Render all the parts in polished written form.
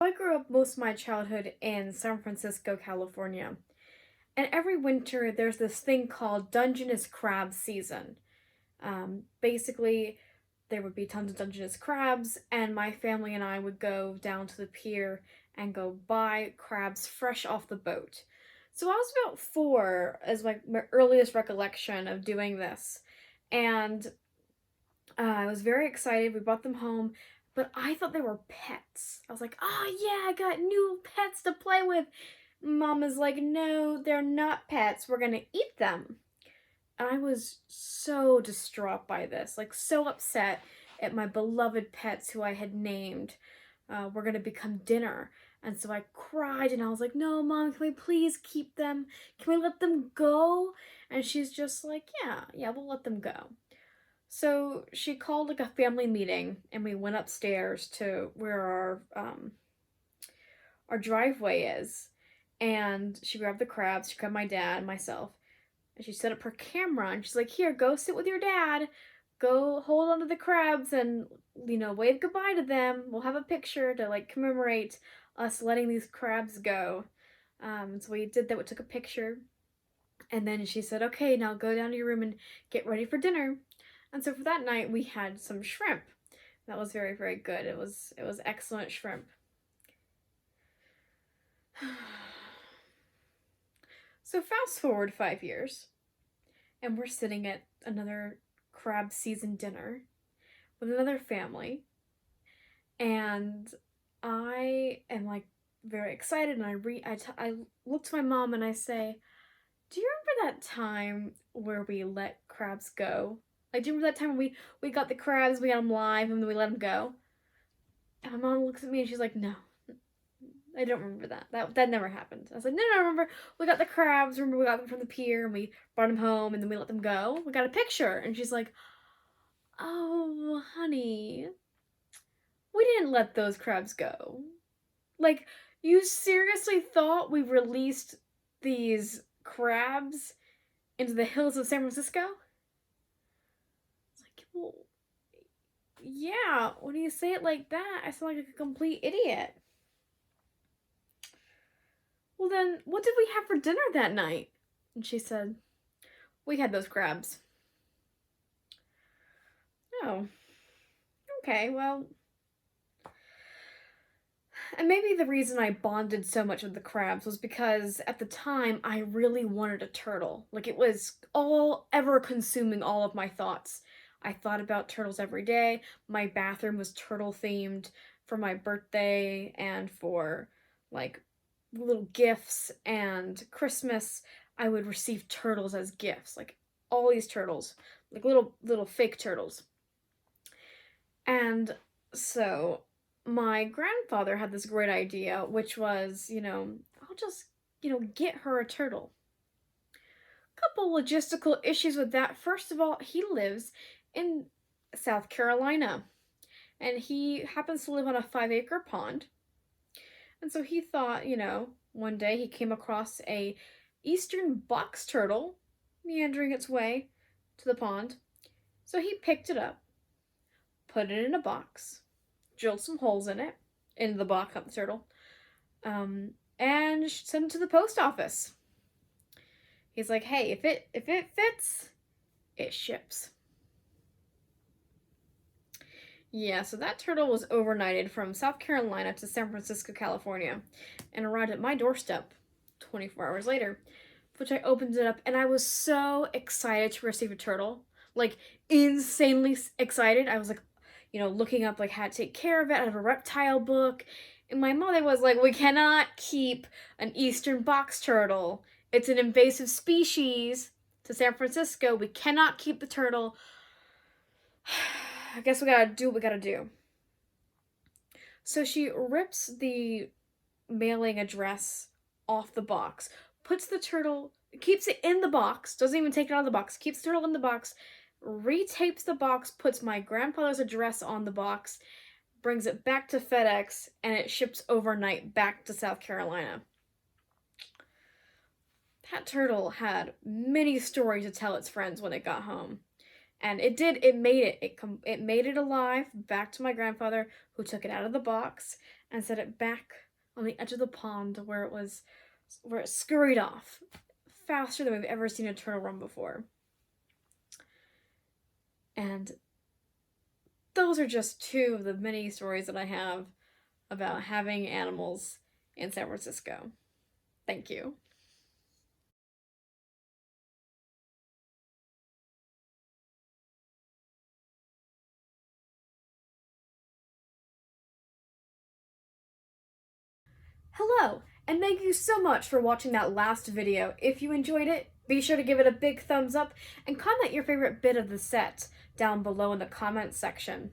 I grew up most of my childhood in San Francisco, California. And every winter, there's this thing called Dungeness crab season. Basically, there would be tons of Dungeness crabs, and my family and I would go down to the pier and go buy crabs fresh off the boat. So I was about 4 as my earliest recollection of doing this. And I was very excited. We brought them home, but I thought they were pets. I was like, oh yeah, I got new pets to play with. Mama's like, no, they're not pets. We're gonna eat them. And I was so distraught by this, like so upset at my beloved pets who I had named were gonna become dinner. And so I cried and I was like, no, Mom, can we please keep them? Can we let them go? And she's just like, yeah, we'll let them go. So she called like a family meeting, and we went upstairs to where our driveway is, and she grabbed the crabs. She grabbed my dad and myself, and she set up her camera. And she's like, "Here, go sit with your dad. Go hold on to the crabs, and wave goodbye to them. We'll have a picture to like commemorate us letting these crabs go." So we did that. We took a picture, and then she said, "Okay, now go down to your room and get ready for dinner." And so for that night, we had some shrimp. That was very, very good. It was excellent shrimp. So fast forward 5 years, and we're sitting at another crab season dinner with another family, and I am like very excited, and I look to my mom and I say, "Do you remember that time where we let crabs go? Like, do you remember that time when we got the crabs, we got them live, and then we let them go?" And my mom looks at me and she's like, "No, I don't remember that. That never happened." I was like, "No, remember we got the crabs. Remember we got them from the pier and we brought them home and then we let them go. We got a picture." And she's like, "Oh, honey, we didn't let those crabs go. Like, you seriously thought we released these crabs into the hills of San Francisco?" It's like, well, yeah, when you say it like that, I sound like a complete idiot. "Well, then, what did we have for dinner that night?" And she said, "We had those crabs." Oh, okay, well. And maybe the reason I bonded so much with the crabs was because at the time I really wanted a turtle. Like, it was all ever consuming all of my thoughts. I thought about turtles every day. My bathroom was turtle themed for my birthday and for like little gifts, and Christmas I would receive turtles as gifts. Like all these turtles, like little fake turtles. And so my grandfather had this great idea, which was, I'll just, get her a turtle. Couple logistical issues with that. First of all, he lives in South Carolina, and he happens to live on a 5-acre pond. And so he thought, one day he came across a eastern box turtle meandering its way to the pond. So he picked it up, put it in a box, drilled some holes in it, into the box, not the turtle, and sent it to the post office. He's like, "Hey, if it fits, it ships." Yeah, so that turtle was overnighted from South Carolina to San Francisco, California, and arrived at my doorstep 24 hours later, which I opened it up, and I was so excited to receive a turtle. Like, insanely excited. I was like, looking up like how to take care of it. I have a reptile book. And my mother was like, "We cannot keep an eastern box turtle. It's an invasive species to San Francisco. We cannot keep the turtle." I guess we gotta do what we gotta do. So she rips the mailing address off the box, puts the turtle, keeps it in the box, doesn't even take it out of the box, keeps the turtle in the box, retapes the box, puts my grandfather's address on the box, brings it back to FedEx, and it ships overnight back to South Carolina. That turtle had many stories to tell its friends when it got home. And it made it made it alive back to my grandfather, who took it out of the box and set it back on the edge of the pond where it scurried off faster than we've ever seen a turtle run before. And those are just two of the many stories that I have about having animals in San Francisco. Thank you. Hello, and thank you so much for watching that last video. If you enjoyed it, be sure to give it a big thumbs up and comment your favorite bit of the set down below in the comments section.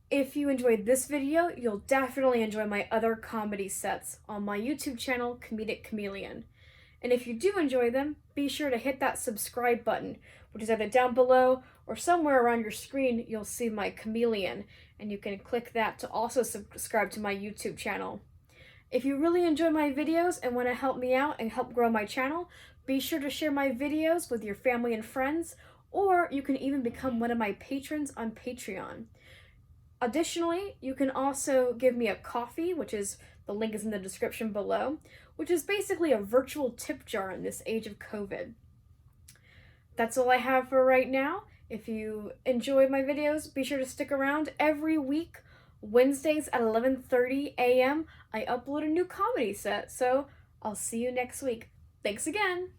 If you enjoyed this video, you'll definitely enjoy my other comedy sets on my YouTube channel, Comedic Chameleon. And if you do enjoy them, be sure to hit that subscribe button, which is either down below or somewhere around your screen. You'll see my chameleon, and you can click that to also subscribe to my YouTube channel. If you really enjoy my videos and want to help me out and help grow my channel, be sure to share my videos with your family and friends, or you can even become one of my patrons on Patreon. Additionally, you can also give me a coffee, the link is in the description below, which is basically a virtual tip jar in this age of COVID. That's all I have for right now. If you enjoy my videos, be sure to stick around. Every week, Wednesdays at 11:30 a.m., I upload a new comedy set, so I'll see you next week. Thanks again!